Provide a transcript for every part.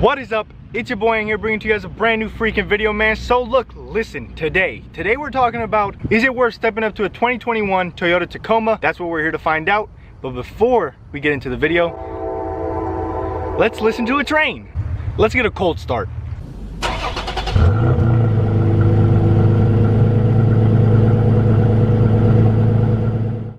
What is up? It's your boy in here bringing to you guys a brand new freaking video, man. So look, listen, today we're talking about, is it worth stepping up to a 2021 Toyota Tacoma? That's what we're here to find out. But before we get into the video, let's listen to a train. Let's get a cold start.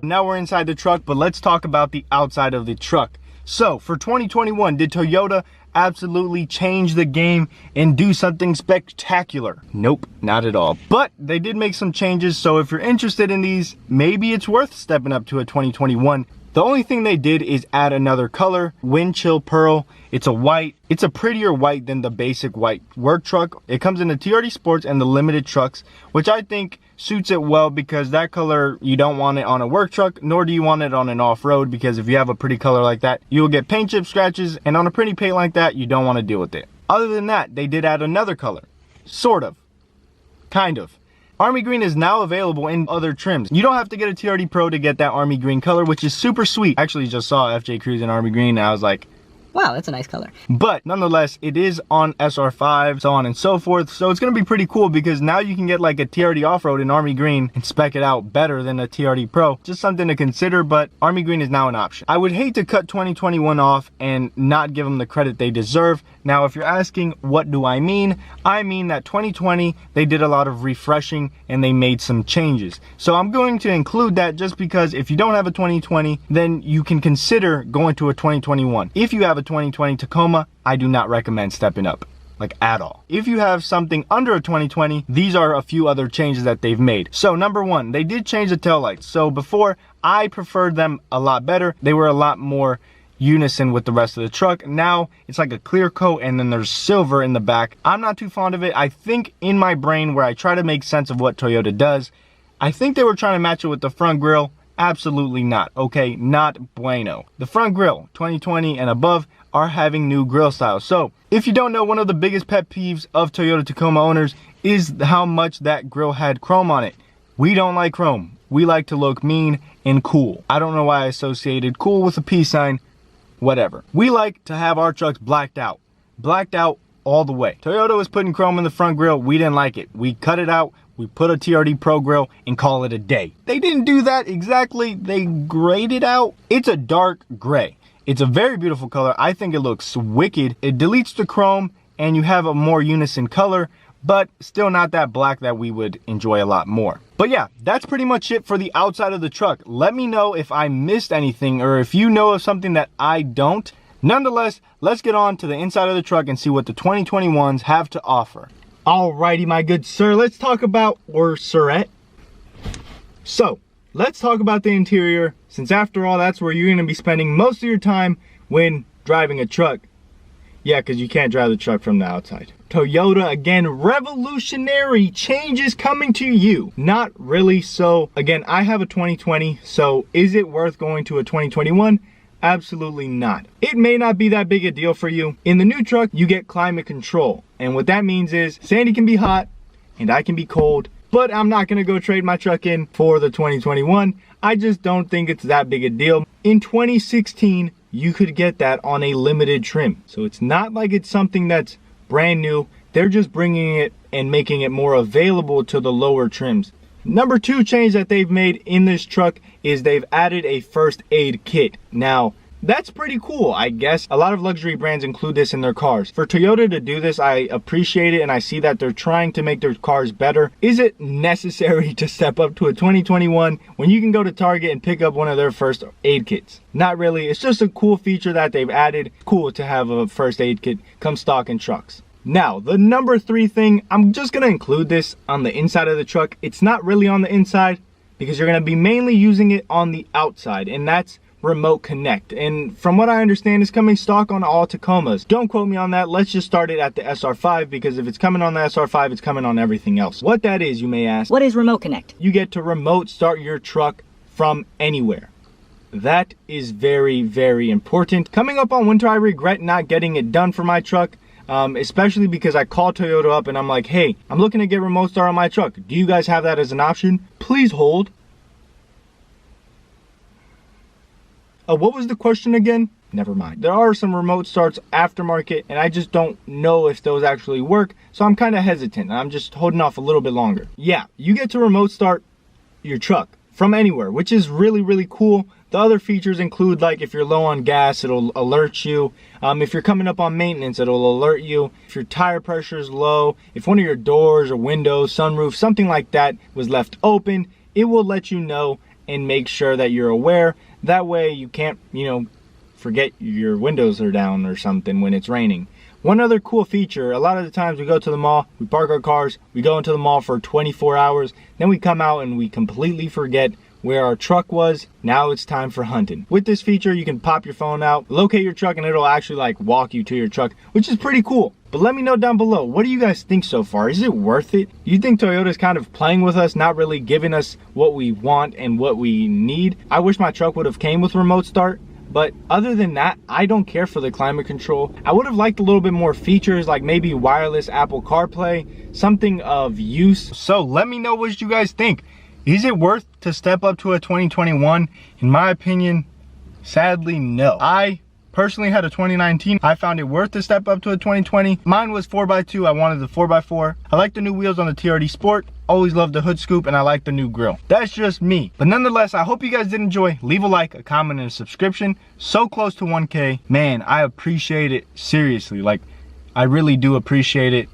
Now we're inside the truck, but let's talk about the outside of the truck. So for 2021, did Toyota absolutely change the game and do something spectacular? Nope, not at all. But they did make some changes, so if you're interested in these, maybe it's worth stepping up to a 2021. The only thing they did is add another color, wind chill pearl. It's a white. It's a prettier white than the basic white work truck. It comes in the TRD Sports and the limited trucks, which I think suits it well because that color, you don't want it on a work truck, nor do you want it on an off-road, because if you have a pretty color like that, you will get paint chip scratches, and on a pretty paint like that, you don't want to deal with it. Other than that, they did add another color. Sort of. Kind of. Army green is now available in other trims. You don't have to get a TRD Pro to get that army green color, which is super sweet. I actually just saw FJ Cruise in army green and I was like, wow, that's a nice color. But nonetheless, it is on SR5, so on and so forth. So it's gonna be pretty cool because now you can get like a TRD off-road in army green and spec it out better than a TRD Pro. Just something to consider, but army green is now an option. I would hate to cut 2021 off and not give them the credit they deserve. Now, if you're asking, what do I mean? I mean that 2020, they did a lot of refreshing and they made some changes. So I'm going to include that just because if you don't have a 2020, then you can consider going to a 2021. If you have a 2020 Tacoma, I do not recommend stepping up, like at all. If you have something under a 2020, these are a few other changes that they've made. So number one, they did change the taillights. So before, I preferred them a lot better. They were a lot more unison with the rest of the truck. Now it's like a clear coat and then there's silver in the back. I'm not too fond of it. I think in my brain, where I try to make sense of what Toyota does, I think they were trying to match it with the front grille. Absolutely not. Okay, not bueno. The front grille 2020 and above are having new grille styles. So if you don't know, one of the biggest pet peeves of Toyota Tacoma owners is how much that grille had chrome on it. We don't like chrome. We like to look mean and cool. I don't know why I associated cool with a peace sign. Whatever. We like to have our trucks blacked out all the way. Toyota was putting chrome in the front grille. We didn't like it. We cut it out. We put a TRD Pro grille and call it a day. They didn't do that exactly. They grayed it out. It's a dark gray. It's a very beautiful color. I think it looks wicked. It deletes the chrome and you have a more unison color, but still not that black that we would enjoy a lot more. But yeah, that's pretty much it for the outside of the truck. Let me know if I missed anything or if you know of something that I don't. Nonetheless, let's get on to the inside of the truck and see what the 2021s have to offer. Alrighty, my good sir, let's talk about, or sirette. So, let's talk about the interior, since after all, that's where you're gonna be spending most of your time when driving a truck. Yeah, because you can't drive the truck from the outside. Toyota, again, revolutionary changes coming to you. Not really. So again, I have a 2020, so is it worth going to a 2021? Absolutely not. It may not be that big a deal for you. In the new truck, you get climate control. And what that means is Sandy can be hot and I can be cold, but I'm not gonna go trade my truck in for the 2021. I just don't think it's that big a deal. In 2016, you could get that on a limited trim. So it's not like it's something that's brand new. They're just bringing it and making it more available to the lower trims. Number two change that they've made in this truck is they've added a first aid kit. Now, that's pretty cool, I guess. A lot of luxury brands include this in their cars. For Toyota to do this, I appreciate it, and I see that they're trying to make their cars better. Is it necessary to step up to a 2021 when you can go to Target and pick up one of their first aid kits? Not really. It's just a cool feature that they've added. Cool to have a first aid kit come stock in trucks. Now, the number three thing, I'm just gonna include this on the inside of the truck. It's not really on the inside because you're gonna be mainly using it on the outside, and that's remote connect. And from what I understand, it's coming stock on all Tacomas. Don't quote me on that. Let's just start it at the SR5, because if it's coming on the SR5, it's coming on everything else. What that is, you may ask. What is remote connect? You get to remote start your truck from anywhere. That is very, very important. Coming up on winter, I regret not getting it done for my truck. Especially because I called Toyota up and I'm like, hey, I'm looking to get remote start on my truck. Do you guys have that as an option? Please hold. What was the question again? never mind. There are some remote starts aftermarket, and I just don't know if those actually work, so I'm kind of hesitant. I'm just holding off a little bit longer. Yeah, you get to remote start your truck from anywhere, which is really, really cool. The other features include, like, if you're low on gas, it'll alert you. If you're coming up on maintenance, it'll alert you. If your tire pressure is low, if one of your doors or windows, sunroof, something like that was left open, it will let you know and make sure that you're aware. That way you can't, forget your windows are down or something when it's raining. One other cool feature, a lot of the times we go to the mall, we park our cars, we go into the mall for 24 hours, then we come out and we completely forget where our truck was. Now it's time for hunting. With this feature, you can pop your phone out, locate your truck, and it'll actually like walk you to your truck, which is pretty cool. But let me know down below, what do you guys think so far? Is it worth it? You think Toyota's kind of playing with us, not really giving us what we want and what we need? I wish my truck would have came with remote start. But other than that, I don't care for the climate control. I would have liked a little bit more features, like maybe wireless Apple CarPlay, something of use. So let me know what you guys think. Is it worth to step up to a 2021? In my opinion, sadly, no. I personally had a 2019. I found it worth to step up to a 2020. Mine was 4x2. I wanted the 4x4. I like the new wheels on the TRD Sport. Always loved the hood scoop, and I like the new grille. That's just me. But nonetheless, I hope you guys did enjoy. Leave a like, a comment, and a subscription. So close to 1K. Man, I appreciate it. Seriously, like, I really do appreciate it.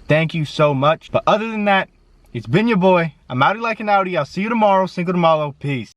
Thank you so much. But other than that, it's been your boy. I'm outie like an Audi. I'll see you tomorrow. Cinco de Malo. Peace.